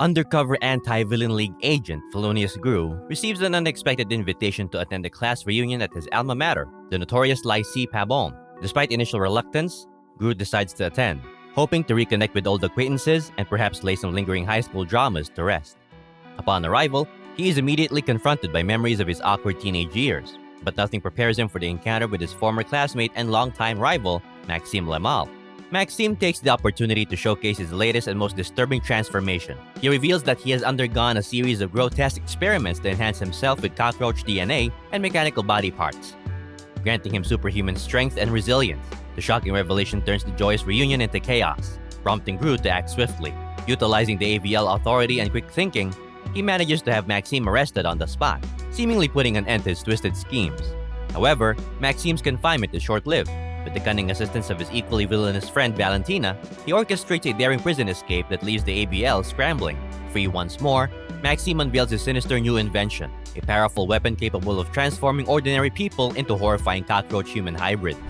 Undercover anti-villain league agent Felonious Gru receives an unexpected invitation to attend a class reunion at his alma mater, the notorious DESPICABLE Me. Despite initial reluctance, Gru decides to attend, hoping to reconnect with old acquaintances and perhaps lay some lingering high school dramas to rest. Upon arrival, he is immediately confronted by memories of his awkward teenage years, but nothing prepares him for the encounter with his former classmate and longtime rival, Maxime Le Mal. Maxime takes the opportunity to showcase his latest and most disturbing transformation. He reveals that he has undergone a series of grotesque experiments to enhance himself with cockroach DNA and mechanical body parts, granting him superhuman strength and resilience. The shocking revelation turns the joyous reunion into chaos, prompting Gru to act swiftly. Utilizing the AVL authority and quick thinking, he manages to have Maxime arrested on the spot, seemingly putting an end to his twisted schemes. However, Maxime's confinement is short-lived. With the cunning assistance of his equally villainous friend Valentina, he orchestrates a daring prison escape that leaves the AVL scrambling. Free once more, Maxime unveils his sinister new invention, a powerful weapon capable of transforming ordinary people into horrifying cockroach-human hybrids.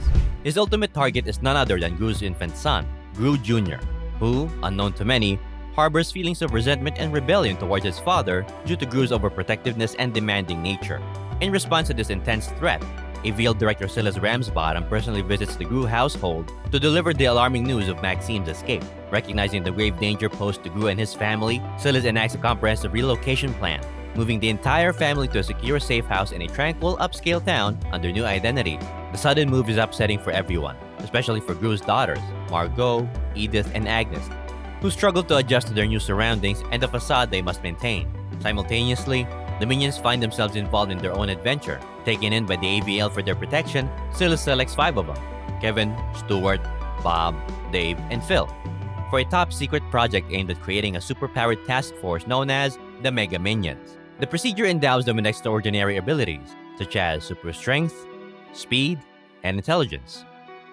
His ultimate target is none other than Gru's infant son, Gru Jr., who, unknown to many, harbors feelings of resentment and rebellion towards his father due to Gru's overprotectiveness and demanding nature. In response to this intense threat, AVL Director Silas Ramsbottom personally visits the Gru household to deliver the alarming news of Maxime's escape. Recognizing the grave danger posed to Gru and his family, Silas enacts a comprehensive relocation plan, moving the entire family to a secure safe house in a tranquil, upscale town under new identity. The sudden move is upsetting for everyone, especially for Gru's daughters, Margo, Edith, and Agnes, who struggle to adjust to their new surroundings and the facade they must maintain. Simultaneously, the minions find themselves involved in their own adventure. Taken in by the AVL for their protection, Silas selects 5 of them: Kevin, Stuart, Bob, Dave, and Phil, for a top-secret project aimed at creating a superpowered task force known as the Mega Minions. The procedure endows them with extraordinary abilities, such as super strength, speed, and intelligence.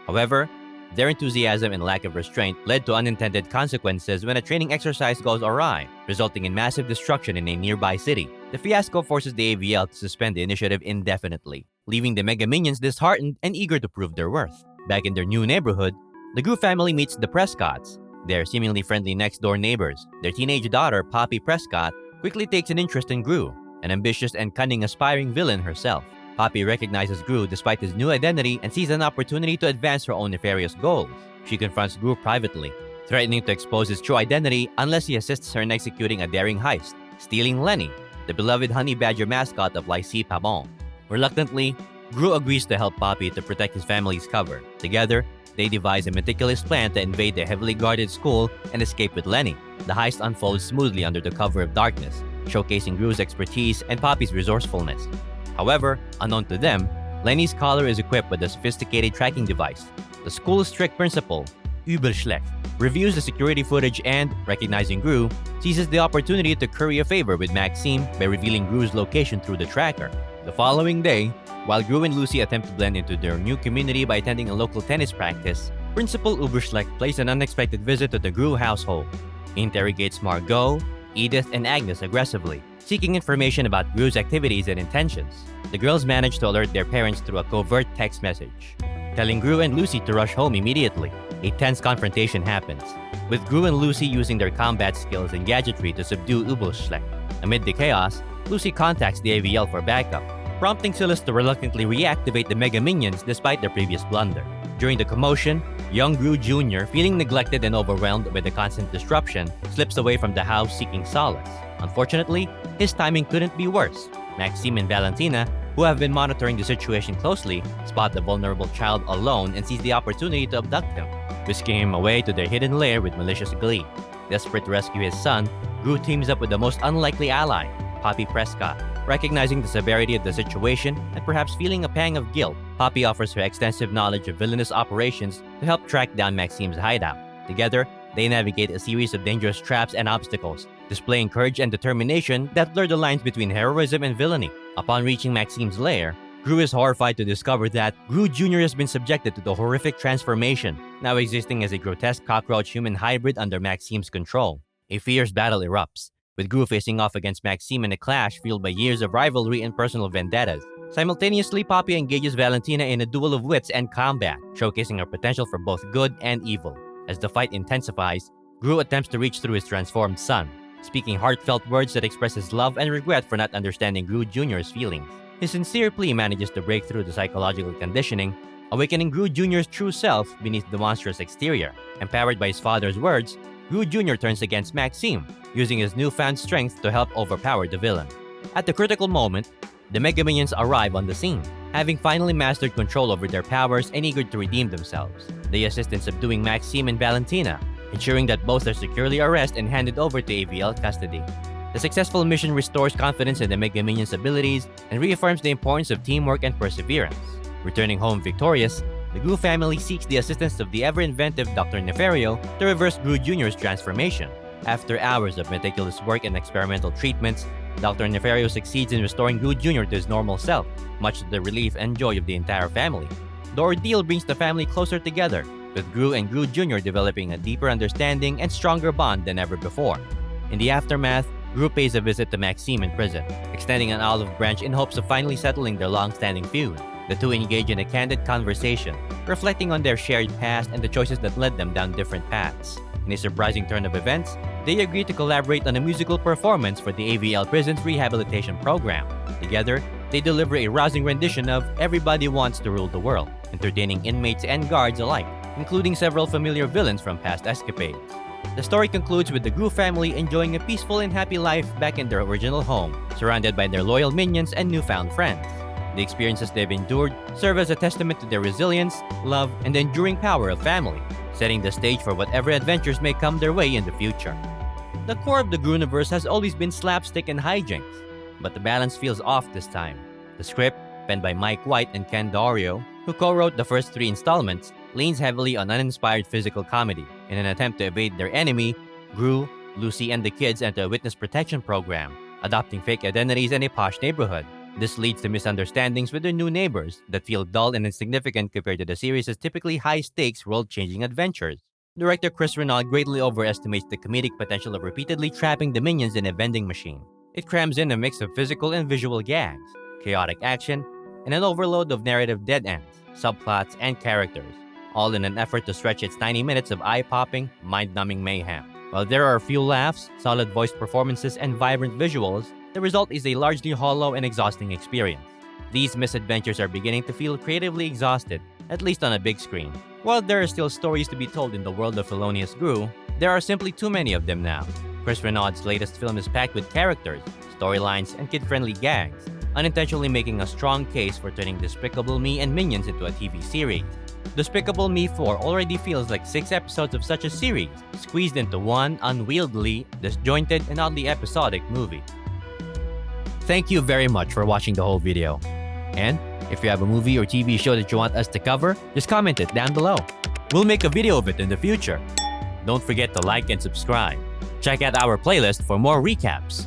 However, their enthusiasm and lack of restraint led to unintended consequences when a training exercise goes awry, resulting in massive destruction in a nearby city. The fiasco forces the AVL to suspend the initiative indefinitely, leaving the Mega Minions disheartened and eager to prove their worth. Back in their new neighborhood, the Gru family meets the Prescotts, their seemingly friendly next-door neighbors. Their teenage daughter, Poppy Prescott, quickly takes an interest in Gru, an ambitious and cunning aspiring villain herself. Poppy recognizes Gru despite his new identity and sees an opportunity to advance her own nefarious goals. She confronts Gru privately, threatening to expose his true identity unless he assists her in executing a daring heist, stealing Lenny, the beloved honey badger mascot of DESPICABLE. Reluctantly, Gru agrees to help Poppy to protect his family's cover. Together, they devise a meticulous plan to invade the heavily guarded school and escape with Lenny. The heist unfolds smoothly under the cover of darkness, showcasing Gru's expertise and Poppy's resourcefulness. However, unknown to them, Lenny's collar is equipped with a sophisticated tracking device. The school's strict principal, Überschlecht, reviews the security footage and, recognizing Gru, seizes the opportunity to curry a favor with Maxime by revealing Gru's location through the tracker. The following day, while Gru and Lucy attempt to blend into their new community by attending a local tennis practice, Principal Überschlecht pays an unexpected visit to the Gru household. He interrogates Margo, Edith, and Agnes aggressively, seeking information about Gru's activities and intentions. The girls manage to alert their parents through a covert text message, telling Gru and Lucy to rush home immediately. A tense confrontation happens, with Gru and Lucy using their combat skills and gadgetry to subdue Überschlecht. Amid the chaos, Lucy contacts the AVL for backup, prompting Silas to reluctantly reactivate the Mega Minions despite their previous blunder. During the commotion, young Gru Jr., feeling neglected and overwhelmed by the constant disruption, slips away from the house seeking solace. Unfortunately, his timing couldn't be worse. Maxime and Valentina, who have been monitoring the situation closely, spot the vulnerable child alone and seize the opportunity to abduct him, whisking him away to their hidden lair with malicious glee. Desperate to rescue his son, Gru teams up with the most unlikely ally, Poppy Prescott. Recognizing the severity of the situation and perhaps feeling a pang of guilt, Poppy offers her extensive knowledge of villainous operations to help track down Maxime's hideout. Together, they navigate a series of dangerous traps and obstacles, displaying courage and determination that blur the lines between heroism and villainy. Upon reaching Maxime's lair, Gru is horrified to discover that Gru Jr. has been subjected to the horrific transformation, now existing as a grotesque cockroach-human hybrid under Maxime's control. A fierce battle erupts, with Gru facing off against Maxime in a clash fueled by years of rivalry and personal vendettas. Simultaneously, Poppy engages Valentina in a duel of wits and combat, showcasing her potential for both good and evil. As the fight intensifies, Gru attempts to reach through his transformed son, speaking heartfelt words that express his love and regret for not understanding Gru Jr.'s feelings. His sincere plea manages to break through the psychological conditioning, awakening Gru Jr.'s true self beneath the monstrous exterior. Empowered by his father's words, Gru Jr. turns against Maxime, using his newfound strength to help overpower the villain. At the critical moment, the Mega Minions arrive on the scene, having finally mastered control over their powers and eager to redeem themselves. They assist in subduing Maxime and Valentina, ensuring that both are securely arrested and handed over to AVL custody. The successful mission restores confidence in the Mega Minions' abilities and reaffirms the importance of teamwork and perseverance. Returning home victorious, the Gru family seeks the assistance of the ever-inventive Dr. Nefario to reverse Gru Jr.'s transformation. After hours of meticulous work and experimental treatments, Dr. Nefario succeeds in restoring Gru Jr. to his normal self, much to the relief and joy of the entire family. The ordeal brings the family closer together, with Gru and Gru Jr. developing a deeper understanding and stronger bond than ever before. In the aftermath, Gru pays a visit to Maxime in prison, extending an olive branch in hopes of finally settling their long-standing feud. The two engage in a candid conversation, reflecting on their shared past and the choices that led them down different paths. In a surprising turn of events, they agree to collaborate on a musical performance for the AVL Prison's rehabilitation program. Together, they deliver a rousing rendition of Everybody Wants to Rule the World, entertaining inmates and guards alike, including several familiar villains from past escapades. The story concludes with the Gru family enjoying a peaceful and happy life back in their original home, surrounded by their loyal minions and newfound friends. The experiences they've endured serve as a testament to their resilience, love, and the enduring power of family, setting the stage for whatever adventures may come their way in the future. The core of the Gruniverse has always been slapstick and hijinks, but the balance feels off this time. The script, penned by Mike White and Ken Daurio, who co-wrote the first 3 installments, leans heavily on uninspired physical comedy in an attempt to evade their enemy. Gru, Lucy, and the kids enter a witness protection program, adopting fake identities in a posh neighborhood. This leads to misunderstandings with their new neighbors that feel dull and insignificant compared to the series' typically high-stakes, world-changing adventures. Director Chris Renaud greatly overestimates the comedic potential of repeatedly trapping the minions in a vending machine. It crams in a mix of physical and visual gags, chaotic action, and an overload of narrative dead ends, subplots, and characters, all in an effort to stretch its 90 minutes of eye-popping, mind-numbing mayhem. While there are a few laughs, solid voice performances, and vibrant visuals, the result is a largely hollow and exhausting experience. These misadventures are beginning to feel creatively exhausted, at least on a big screen. While there are still stories to be told in the world of felonious Gru, there are simply too many of them now. Chris Renaud's latest film is packed with characters, storylines, and kid-friendly gags, unintentionally making a strong case for turning Despicable Me and Minions into a TV series. Despicable Me 4 already feels like 6 episodes of such a series, squeezed into one unwieldy, disjointed, and oddly episodic movie. Thank you very much for watching the whole video. And if you have a movie or TV show that you want us to cover, just comment it down below. We'll make a video of it in the future. Don't forget to like and subscribe. Check out our playlist for more recaps.